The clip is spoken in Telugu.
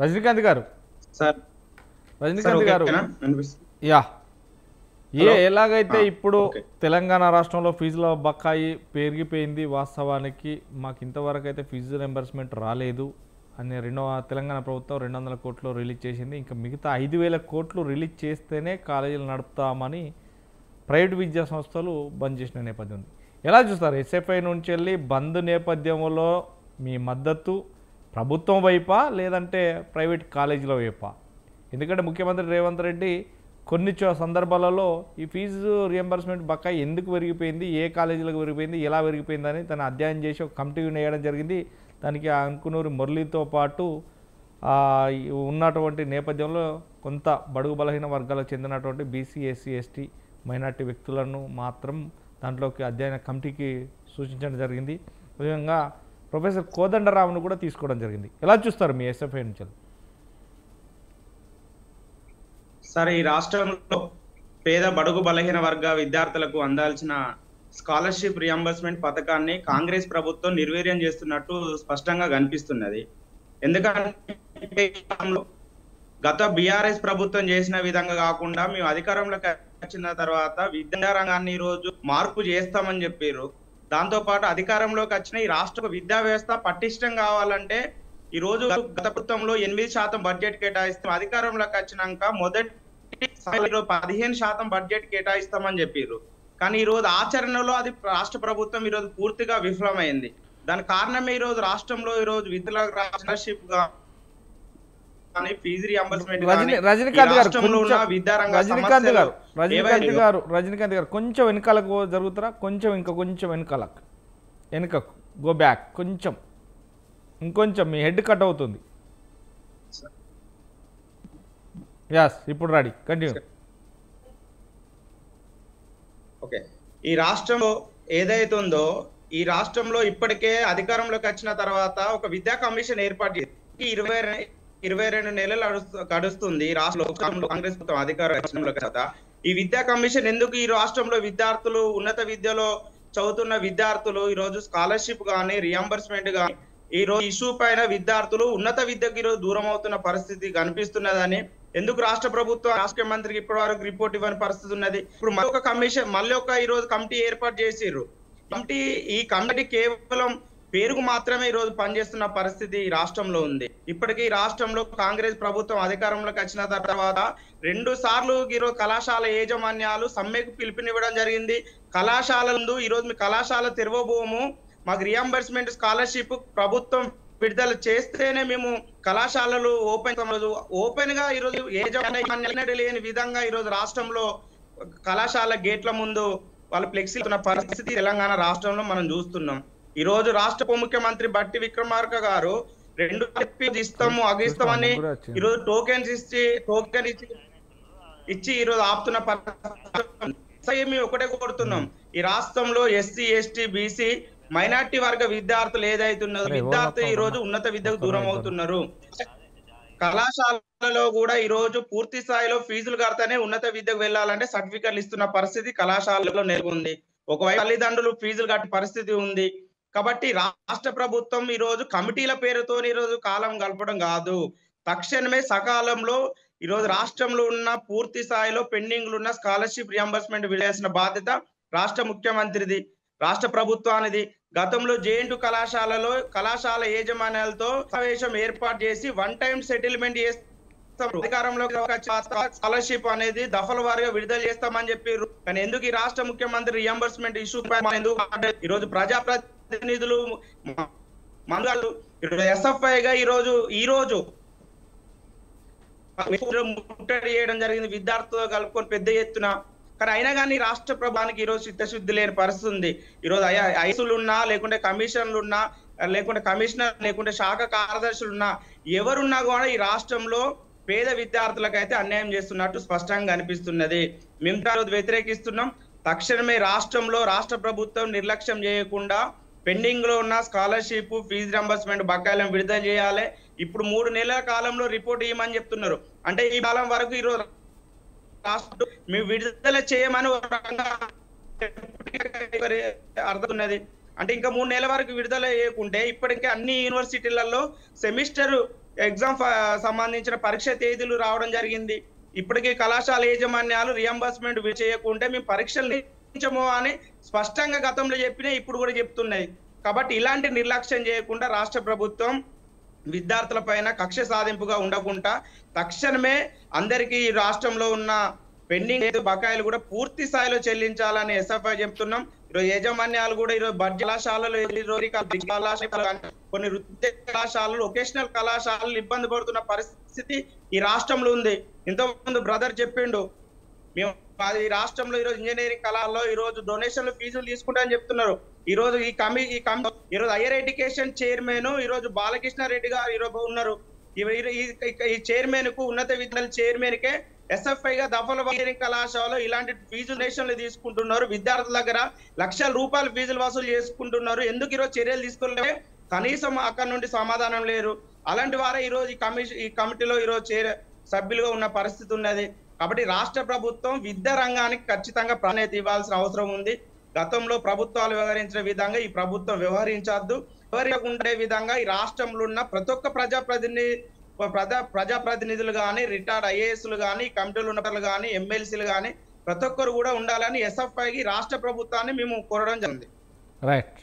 రజనీకాంత్ గారు సార్ సార్ రజనీకాంత్ గారు ఓకేనా అనిపిస్తుంది. Yeah hello. ఎలాగైతే ఇప్పుడు ఓకే. తెలంగాణ రాష్ట్రంలో ఫీజుల బకాయి పెరిగిపోయింది, వాస్తవానికి మాకు ఇంతవరకు అయితే ఫీజు రింబర్స్మెంట్ రాలేదు అని తెలంగాణ ప్రభుత్వం 200 కోట్లు రిలీజ్ చేసింది. ఇంకా మిగతా 5,000 కోట్లు రిలీజ్ చేస్తేనే కాలేజీలు నడుపుతామని ప్రైవేట్ విద్యా సంస్థలు బంద్ చేసిన నేపథ్యం ఉంది. ఎలా చూస్తారు? ఎస్ఎఫ్ఐ నుంచి వెళ్ళి బంద్ నేపథ్యంలో మీ మద్దతు ప్రభుత్వం వైపా లేదంటే ప్రైవేట్ కాలేజీల వైపా? ఎందుకంటే ముఖ్యమంత్రి రేవంత్ రెడ్డి కొన్ని సందర్భాలలో ఈ ఫీజు రియంబర్స్మెంట్ బకాయి ఎందుకు పెరిగిపోయింది, ఏ కాలేజీలకు పెరిగిపోయింది, ఎలా పెరిగిపోయిందని తను అధ్యయనం చేసి ఒక కమిటీని వేయడం జరిగింది. దానికి అంకునూరి మురళితో పాటు ఉన్నటువంటి నేపథ్యంలో కొంత బడుగు బలహీన వర్గాలకు చెందినటువంటి బీసీ, ఎస్సీ, ఎస్టీ, మైనార్టీ వ్యక్తులను మాత్రం దాంట్లోకి అధ్యయన కమిటీకి సూచించడం జరిగింది. విధంగా ప్రొఫెసర్ కోదండరావును కూడా తీసుకోవడం జరిగింది. ఎలా చూస్తారు మీ ఎస్ఎఫ్ఐ నుంచి? సార్ ఈ రాష్ట్రంలో పేద బడుగు బలహీన వర్గ విద్యార్థులకు అందాల్సిన స్కాలర్షిప్ రియంబర్స్మెంట్ పథకాన్ని కాంగ్రెస్ ప్రభుత్వం నిర్వీర్యం చేస్తున్నట్టు స్పష్టంగా కనిపిస్తున్నది. ఎందుకంటే గత బీఆర్ఎస్ ప్రభుత్వం చేసిన విధంగా కాకుండా మేము అధికారంలోకి వచ్చిన తర్వాత విద్యారంగాన్ని ఈ రోజు మార్పు చేస్తామని చెప్పారు. దాంతో పాటు అధికారంలోకి వచ్చిన ఈ రాష్ట్ర విద్యా వ్యవస్థ పటిష్టం కావాలంటే ఈ రోజు గత ప్రభుత్వంలో 8% బడ్జెట్ కేటాయిస్తాం, అధికారంలోకి వచ్చినాక మొదటి 15% బడ్జెట్ కేటాయిస్తామని చెప్పారు. కానీ ఈ రోజు ఆచరణలో అది రాష్ట్ర ప్రభుత్వం ఈ రోజు పూర్తిగా విఫలమైంది. దాని కారణమే ఈ రోజు రాష్ట్రంలో ఈ రోజు విద్యుత్ స్కాలర్షిప్ ఫీజు రియంబర్స్మెంట్ రజనీకాంత్ గారు కొంచెం వెనకాలకు జరుగుతారా? కొంచెం వెనకకు గో బ్యాక్ ఇంకొంచెం మీ హెడ్ కట్ అవుతుంది. యాస్ ఇప్పుడు రెడీ, కంటిన్యూ. ఓకే. ఈ రాష్ట్రంలో ఏదైతే ఉందో ఈ రాష్ట్రంలో ఇప్పటికే అధికారంలోకి వచ్చిన తర్వాత ఒక విద్యా కమిషన్ ఏర్పాటు చేసి 22 నెలలు గడుస్తుంది. రాష్ట్రంలో కాంగ్రెస్ ప్రభుత్వం అధికారంలోకి వచ్చిన ఈ విద్యా కమిషన్ ఎందుకు ఈ రాష్ట్రంలో విద్యార్థులు ఉన్నత విద్యలో చదువుతున్న విద్యార్థులు ఈ రోజు స్కాలర్షిప్ గానీ రియంబర్స్మెంట్ గానీ ఈ రోజు ఇష్యూ పైన విద్యార్థులు ఉన్నత విద్యకు ఈరోజు దూరం అవుతున్న పరిస్థితి కనిపిస్తున్నదని ఎందుకు రాష్ట్ర ప్రభుత్వం రాష్ట్ర మంత్రికి ఇప్పటి వరకు రిపోర్ట్ ఇవ్వని పరిస్థితి ఉన్నది. ఇప్పుడు మళ్ళీ ఒక ఈ రోజు కమిటీ ఏర్పాటు చేసిర్రు. ఈ కమిటీ కేవలం పేరుకు మాత్రమే ఈ రోజు పనిచేస్తున్న పరిస్థితి ఈ రాష్ట్రంలో ఉంది. ఇప్పటికీ రాష్ట్రంలో కాంగ్రెస్ ప్రభుత్వం అధికారంలోకి వచ్చిన తర్వాత 2 సార్లు ఈరోజు కళాశాల యాజమాన్యాలు సమ్మెకు పిలుపునివ్వడం జరిగింది. కళాశాలలు ఈరోజు మీ కళాశాల తెరవబోము, మాకు రియంబర్స్మెంట్ స్కాలర్షిప్ ప్రభుత్వం విడుదల చేస్తేనే మేము కళాశాలలు ఓపెన్ గా ఈరోజు యాజమాన్యాలు లేని విధంగా ఈరోజు రాష్ట్రంలో కళాశాల గేట్ల ముందు వాళ్ళు ఫ్లెక్సీ ఉన్న పరిస్థితి తెలంగాణ రాష్ట్రంలో మనం చూస్తున్నాం. ఈ రోజు రాష్ట్ర ఉప ముఖ్యమంత్రి బట్టి విక్రమార్క గారు 2 ఇస్తాము అగిస్తామని ఈరోజు టోకెన్ ఇచ్చి ఈరోజు ఆపుతున్న పరిస్థితి. మేము ఒకటే కోరుతున్నాం, ఈ రాష్ట్రంలో ఎస్సీ, ఎస్టీ, బీసీ, మైనార్టీ వర్గ విద్యార్థులు ఏదైతున్నదో విద్యార్థులు ఈ రోజు ఉన్నత విద్యకు దూరం అవుతున్నారు. కళాశాలలో కూడా ఈ రోజు పూర్తి స్థాయిలో ఫీజులు కడితేనే ఉన్నత విద్యకు వెళ్ళాలంటే సర్టిఫికెట్లు ఇస్తున్న పరిస్థితి కళాశాలలో నెలకొంది. ఒకవైపు తల్లిదండ్రులు ఫీజులు కట్టే పరిస్థితి ఉంది. కాబట్టి రాష్ట్ర ప్రభుత్వం ఈ రోజు కమిటీల పేరుతో ఈ రోజు కాలం గడపడం కాదు, తక్షణమే సకాలంలో ఈ రోజు రాష్ట్రంలో ఉన్న పూర్తి స్థాయిలో పెండింగ్లు ఉన్న స్కాలర్షిప్ రియంబర్స్మెంట్ విడాల్సిన బాధ్యత రాష్ట్ర ముఖ్యమంత్రిది, రాష్ట్ర ప్రభుత్వానిది. గతంలో జేఎన్‌టు కళాశాలలో కళాశాల యాజమాన్యాలతో సమావేశం ఏర్పాటు చేసి 1 టైం సెటిల్మెంట్ చేస్తాం, అధికారంలోకి స్కాలర్షిప్ అనేది దఫల వారీగా విడుదల చేస్తామని చెప్పారు. కానీ ఎందుకు ఈ రాష్ట్ర ముఖ్యమంత్రి రియంబర్స్మెంట్ ఇష్యూ ఈ రోజు ప్రజాప్రతినిధులు మంత్రులు ఎస్ఎఫ్ఐ గా ఈ రోజు ముట్టడి చేయడం జరిగింది విద్యార్థులతో కలుపుకొని పెద్ద ఎత్తున. కానీ అయినా కానీ రాష్ట్ర ప్రభుత్వానికి ఈరోజు చిత్తశుద్ధి లేని పరిస్థితి ఉంది. ఈరోజు ఐసులు ఉన్నా లేకుంటే కమిషన్లు ఉన్నా లేకుంటే కమిషనర్ లేకుంటే శాఖ కార్యదర్శులు ఉన్నా ఎవరున్నా కూడా ఈ రాష్ట్రంలో పేద విద్యార్థులకైతే అన్యాయం చేస్తున్నట్టు స్పష్టంగా అనిపిస్తున్నది. మేము వ్యతిరేకిస్తున్నాం. తక్షణమే రాష్ట్రంలో రాష్ట్ర ప్రభుత్వం నిర్లక్ష్యం చేయకుండా పెండింగ్ లో ఉన్న స్కాలర్షిప్ ఫీజు రింబర్స్మెంట్ బకాయిలను విడుదల చేయాలి. ఇప్పుడు 3 నెలల కాలంలో రిపోర్ట్ ఇవ్వమని చెప్తున్నారు. అంటే ఈ కాలం వరకు ఈరోజు మేము విడుదల చేయమని అర్థం. అంటే ఇంకా 3 నెలల వరకు విడుదల చేయకుంటే ఇప్పటికే అన్ని యూనివర్సిటీలలో సెమిస్టర్ ఎగ్జామ్ సంబంధించిన పరీక్ష తేదీలు రావడం జరిగింది. ఇప్పటికీ కళాశాల యాజమాన్యాలు రియంబర్స్మెంట్ చేయకుంటే మేము పరీక్షలు నిర్వహించము అని స్పష్టంగా గతంలో చెప్పినా ఇప్పుడు కూడా చెప్తున్నాయి. కాబట్టి ఇలాంటి నిర్లక్ష్యం చేయకుండా రాష్ట్ర ప్రభుత్వం విద్యార్థుల పైన కక్ష సాధింపుగా ఉండకుండా తక్షణమే అందరికీ ఈ రాష్ట్రంలో ఉన్న పెండింగ్ బకాయిలు కూడా పూర్తి స్థాయిలో చెల్లించాలని ఎస్ఎఫ్ఐ చెప్తున్నాం. ఈరోజు యాజమాన్యాలు కూడా ఈరోజు బడ్జెట్ కళాశాలలు కొన్ని వృత్తి కళాశాలలు వొకేషనల్ కళాశాలలు ఇబ్బంది పడుతున్న పరిస్థితి ఈ రాష్ట్రంలో ఉంది. ఇంతకుముందు బ్రదర్ చెప్పిండు, మేము ఈ రాష్ట్రంలో ఈరోజు ఇంజనీరింగ్ కళాల్లో ఈరోజు డొనేషన్లు ఫీజులు తీసుకుంటారని చెప్తున్నారు. ఈరోజు ఈరోజు హైయర్ ఎడ్యుకేషన్ చైర్మన్ ఈరోజు బాలకృష్ణారెడ్డి గారు ఈరోజు ఉన్నారు. ఈ చైర్మన్ కు ఉన్నత విద్యాలయ చైర్మన్ కే ఎస్ఎఫ్ఐ గా దఫల ఇంజనీరింగ్ కళాశాలలో ఇలాంటి ఫీజు డొనేషన్లు తీసుకుంటున్నారు. విద్యార్థుల దగ్గర లక్షల రూపాయల ఫీజులు వసూలు చేసుకుంటున్నారు. ఎందుకు ఈరోజు చర్యలు తీసుకోలేవు? కనీసం అక్కడ నుండి సమాధానం లేరు. అలాంటి వారే ఈరోజు ఈ కమిటీలో ఈరోజు సభ్యులుగా ఉన్న పరిస్థితి ఉన్నది. కాబట్టి రాష్ట్ర ప్రభుత్వం విద్యా రంగానికి ఖచ్చితంగా ప్రాధాన్యత ఇవ్వాల్సిన అవసరం ఉంది. గతంలో ప్రభుత్వాలు వ్యవహరించిన విధంగా ఈ ప్రభుత్వం వ్యవహరించద్దు. వ్యవహరించకుండే విధంగా ఈ రాష్ట్రంలో ఉన్న ప్రతి ఒక్క ప్రజాప్రతినిధులు కానీ, రిటైర్డ్ ఐఏఎస్లు కానీ, కమిటీలు ఉన్న కానీ, ఎమ్మెల్సీలు కానీ ప్రతి ఒక్కరు కూడా ఉండాలని ఎస్ఎఫ్ఐకి రాష్ట్ర ప్రభుత్వాన్ని మేము కోరడం జరిగింది. రైట్.